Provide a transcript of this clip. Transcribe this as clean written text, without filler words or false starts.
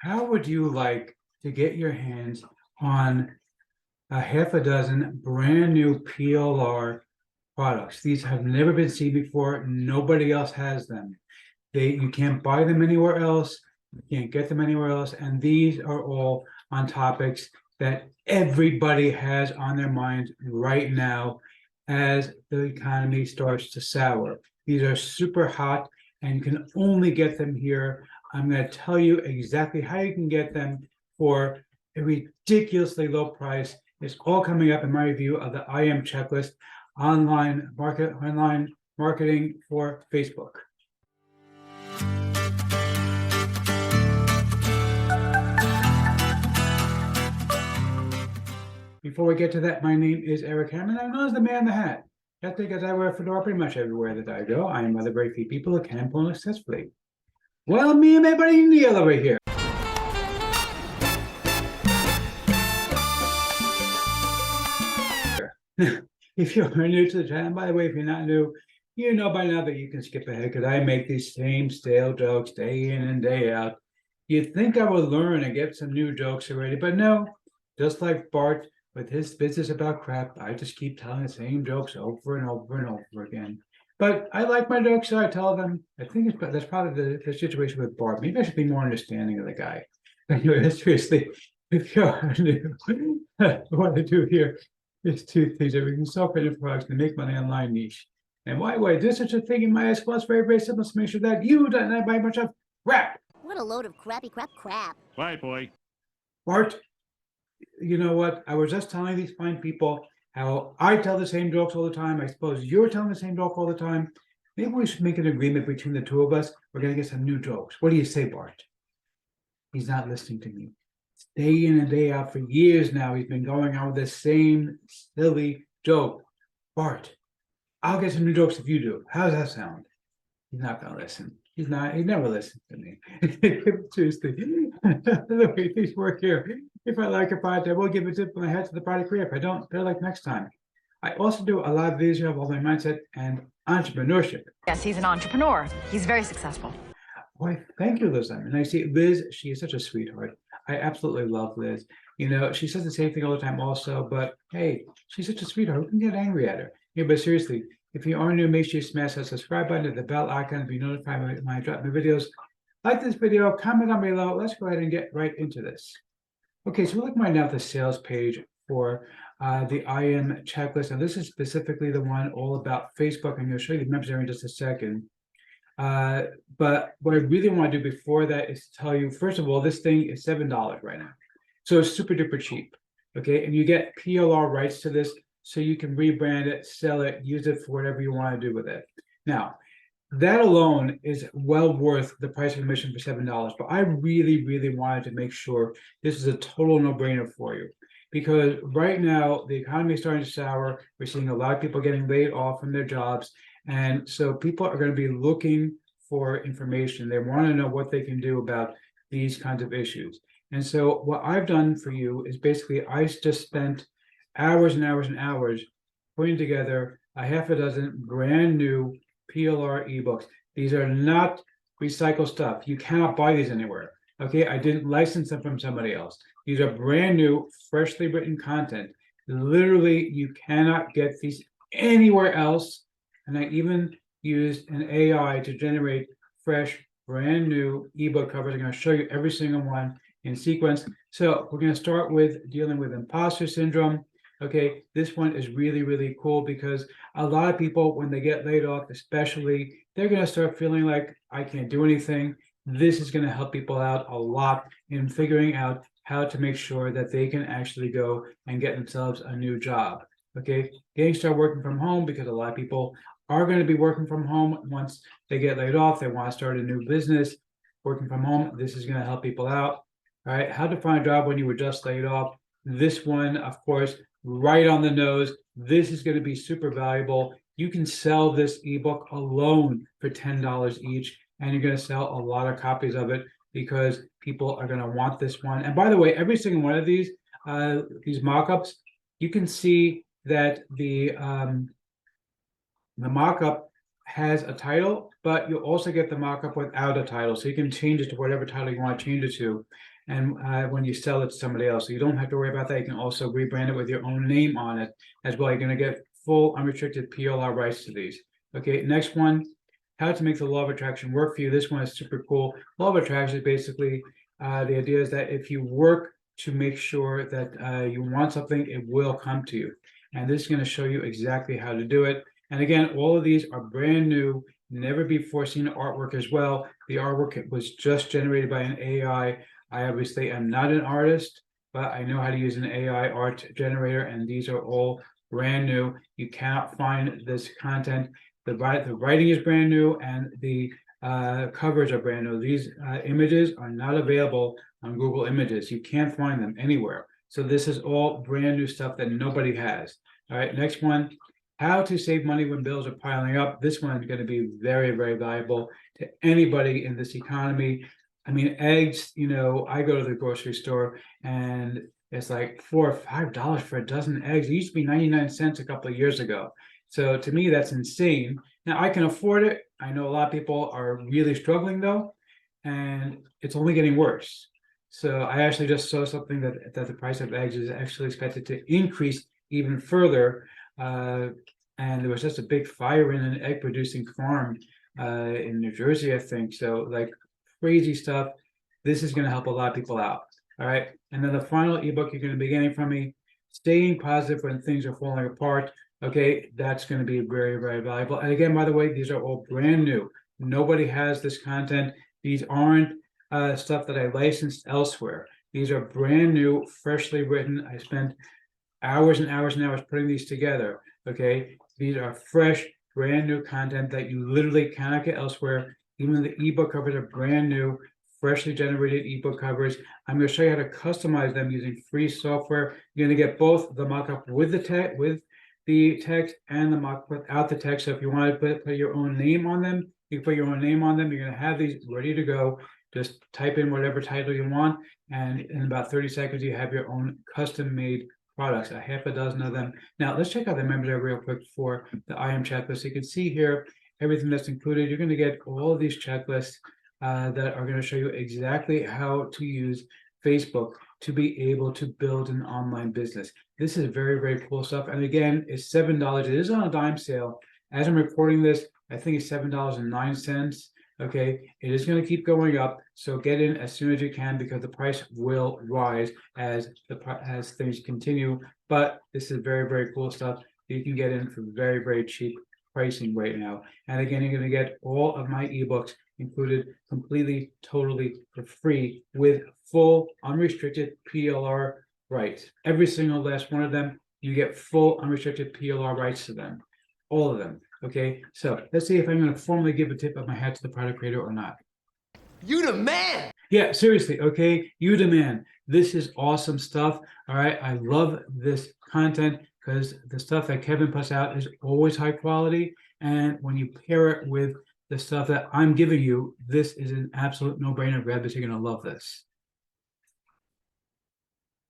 How would you like to get your hands on a half a dozen brand new PLR products? These have never been seen before. Nobody else has them. You can't buy them anywhere else. You can't get them anywhere else. And these are all on topics that everybody has on their minds right now as the economy starts to sour. These are super hot and you can only get them here. I'm going to tell you exactly how you can get them for a ridiculously low price. It's all coming up in my review of the IM checklist, online marketing for Facebook. Before we get to that, my name is Eric Hammond. I'm known as the man in the hat. That's because I wear a fedora pretty much everywhere that I go. I am one of the very few people who can pull successfully. Well, me and my buddy Neil over here. If you're new to the channel, by the way, if you're not new, you know by now that you can skip ahead because I make these same stale jokes day in and day out. You'd think I would learn and get some new jokes already, but no. Just like Bart with his business about crap, I just keep telling the same jokes over and over and over again. But I like my jokes, so I tell them. I think that's probably the situation with Bart. Maybe I should be more understanding of the guy. Anyway, seriously, if you're new, what I do here is two things: that we can sell creative products and make money online niche. And why would I do such a thing in my eyes? Well, it's very, very simple to make sure that you don't buy a bunch of crap. What a load of crappy crap. Right, boy. Bart, you know what? I was just telling these fine people how I tell the same jokes all the time. I suppose you're telling the same joke all the time. Maybe we should make an agreement between the two of us. We're going to get some new jokes. What do you say, Bart? He's not listening to me. Day in and day out for years now, he's been going on with the same silly joke. Bart, I'll get some new jokes if you do. How does that sound? He's not going to listen. He never listens to me. Seriously, the way things work here. If I like a product, I will give a tip when I head to the product career. If I don't, they're like next time. I also do a lot of videos of all my mindset and entrepreneurship. Yes, he's an entrepreneur. He's very successful. Why, thank you, Liz. And I see Liz, she is such a sweetheart. I absolutely love Liz. You know, she says the same thing all the time also, but hey, she's such a sweetheart. Who can get angry at her? Yeah, but seriously, if you are new, make sure you smash that subscribe button and the bell icon to be notified when I drop my videos. Like this video, comment down below. Let's go ahead and get right into this. Okay, so we're looking right now at the sales page for the IM checklist. And this is specifically the one all about Facebook. I'm going to show you the members area in just a second. But what I really want to do before that is to tell you, first of all, this thing is $7 right now. So it's super duper cheap. Okay, and you get PLR rights to this. So you can rebrand it, sell it, use it for whatever you want to do with it. Now, that alone is well worth the price of admission for $7. But I really, really wanted to make sure this is a total no-brainer for you. Because right now, the economy is starting to sour. We're seeing a lot of people getting laid off from their jobs. And so people are going to be looking for information. They want to know what they can do about these kinds of issues. And so what I've done for you is basically I just spent hours and hours and hours putting together a half a dozen brand new PLR ebooks. These are not recycled stuff. You cannot buy these anywhere. Okay, I didn't license them from somebody else. These are brand new, freshly written content. Literally, you cannot get these anywhere else. And I even used an AI to generate fresh, brand new ebook covers. I'm going to show you every single one in sequence. So we're going to start with dealing with imposter syndrome. Okay, this one is really, really cool because a lot of people, when they get laid off, especially, they're going to start feeling like I can't do anything. This is going to help people out a lot in figuring out how to make sure that they can actually go and get themselves a new job. Okay, getting started working from home because a lot of people are going to be working from home once they get laid off. They want to start a new business. Working from home, this is going to help people out. All right, how to find a job when you were just laid off. This one, of course, right on the nose. This is going to be super valuable. You can sell this ebook alone for $10 each, and you're going to sell a lot of copies of it because people are going to want this one. And by the way, every single one of these mock-ups, you can see that the mock-up has a title, but you'll also get the mock-up without a title. So you can change it to whatever title you want to change it to. And when you sell it to somebody else, so you don't have to worry about that. You can also rebrand it with your own name on it as well. You're going to get full unrestricted PLR rights to these. Okay, next one, how to make the law of attraction work for you. This one is super cool. Law of attraction is basically the idea is that if you work to make sure that you want something, it will come to you. And this is going to show you exactly how to do it. And again, all of these are brand new, never before seen artwork as well. The artwork was just generated by an AI. I obviously am not an artist, but I know how to use an AI art generator, and these are all brand new. You cannot find this content. The writing is brand new, and the covers are brand new. These images are not available on Google Images. You can't find them anywhere. So this is all brand new stuff that nobody has. All right, next one. How to save money when bills are piling up. This one is going to be very, very valuable to anybody in this economy. I mean, eggs, I go to the grocery store and it's like $4 or $5 for a dozen eggs. It used to be 99 cents a couple of years ago. So to me, that's insane. Now I can afford it. I know a lot of people are really struggling though, and it's only getting worse. So I actually just saw something that the price of eggs is actually expected to increase even further. And there was just a big fire in an egg producing farm in New Jersey, I think. So like crazy stuff. This is going to help a lot of people out. All right. And then the final ebook you're going to be getting from me, Staying Positive When Things Are Falling Apart. Okay, that's going to be very, very valuable. And again, by the way, these are all brand new. Nobody has this content. These aren't stuff that I licensed elsewhere. These are brand new, freshly written. I spent hours and hours and hours putting these together. Okay, these are fresh, brand new content that you literally cannot get elsewhere. Even the ebook covers are brand new, freshly generated ebook covers. I'm going to show you how to customize them using free software. You're going to get both the mockup with the text and the mock without the text. So if you want to put your own name on them, you can put your own name on them. You're going to have these ready to go. Just type in whatever title you want, and in about 30 seconds, you have your own custom-made products, a half a dozen of them. Now, let's check out the members area real quick for the IM checklist. You can see here everything that's included. You're going to get all of these checklists that are going to show you exactly how to use Facebook to be able to build an online business. This is very, very cool stuff. And again, it's $7. It is on a dime sale. As I'm recording this, I think it's $7.09. Okay, it is going to keep going up, so get in as soon as you can because the price will rise as things continue. But this is very, very cool stuff. You can get in for very, very cheap pricing right now. And again, you're going to get all of my ebooks included completely, totally for free with full unrestricted PLR rights. Every single last one of them, you get full unrestricted PLR rights to them, all of them. Okay, so let's see if I'm going to formally give a tip of my hat to the product creator or not. You the man! Yeah, seriously, okay, you the man. This is awesome stuff. All right, I love this content because the stuff that Kevin puts out is always high quality. And when you pair it with the stuff that I'm giving you, this is an absolute no-brainer. Grab this, you're going to love this.